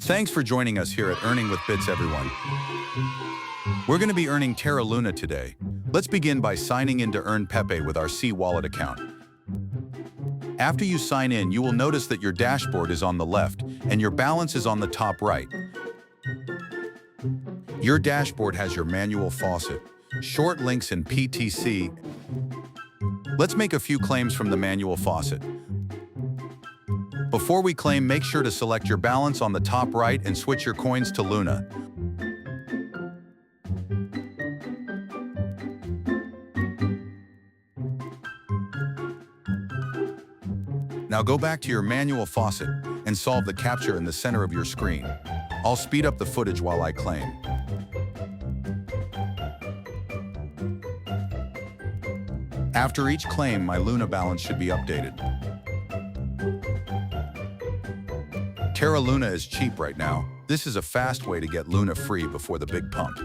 Thanks for joining us here at Earning with Bits, everyone. We're going to be earning Terra Luna today. Let's begin by signing in to earn Pepe with our C Wallet account. After you sign in, you will notice that your dashboard is on the left and your balance is on the top right. Your dashboard has your manual Faucet, Shortlinks, and PTC. Let's make a few claims from the manual Faucet. Before we claim, make sure to select your balance on the top right and switch your coins to Luna. Now go back to your manual Faucet and solve the captcha in the center of your screen. I'll speed up the footage while I claim. After each claim, my Luna balance should be updated. Terra Luna is cheap right now. This is a fast way to get Luna free before the big pump.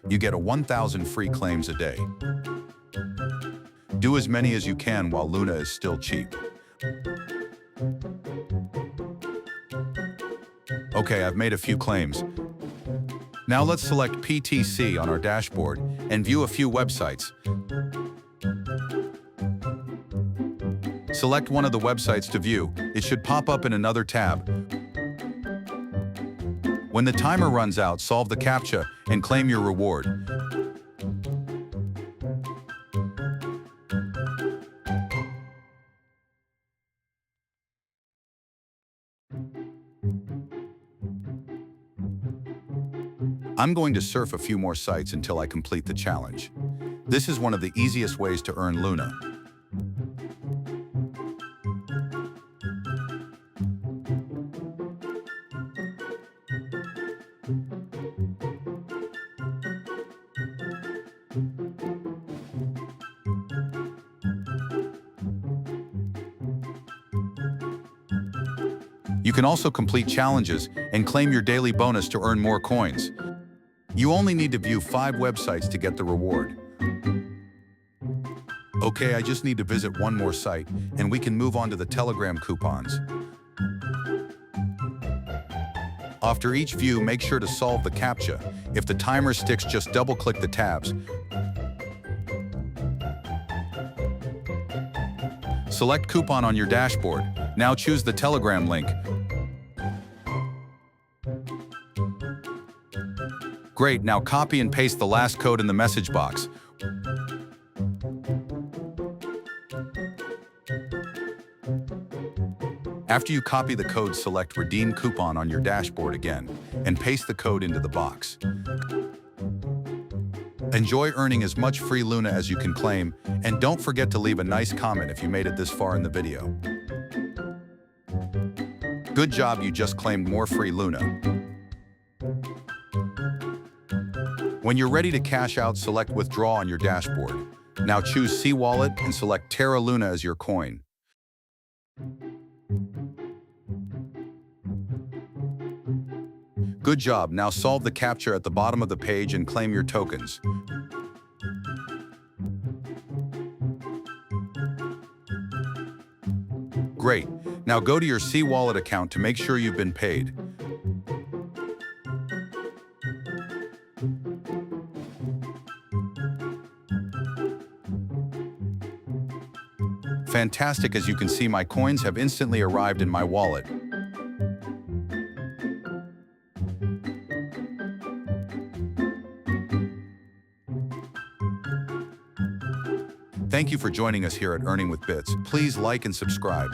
You get 1,000 free claims a day. Do as many as you can while Luna is still cheap. Okay, I've made a few claims. Now let's select PTC on our dashboard and view a few websites. Select one of the websites to view. It should pop up in another tab. When the timer runs out, solve the captcha and claim your reward. I'm going to surf a few more sites until I complete the challenge. This is one of the easiest ways to earn Luna. You can also complete challenges and claim your daily bonus to earn more coins. You only need to view 5 websites to get the reward. Okay, I just need to visit one more site, and we can move on to the Telegram coupons. After each view, make sure to solve the captcha. If the timer sticks, just double-click the tabs. Select coupon on your dashboard. Now choose the Telegram link. Great, now copy and paste the last code in the message box. After you copy the code, select Redeem Coupon on your dashboard again and paste the code into the box. Enjoy earning as much free Luna as you can claim, and don't forget to leave a nice comment if you made it this far in the video. Good job, you just claimed more free Luna. When you're ready to cash out, select Withdraw on your dashboard. Now choose C Wallet and select Terra Luna as your coin. Good job, now solve the captcha at the bottom of the page and claim your tokens. Great, now go to your C Wallet account to make sure you've been paid. Fantastic, as you can see, my coins have instantly arrived in my wallet. Thank you for joining us here at Earning with Bits. Please like and subscribe.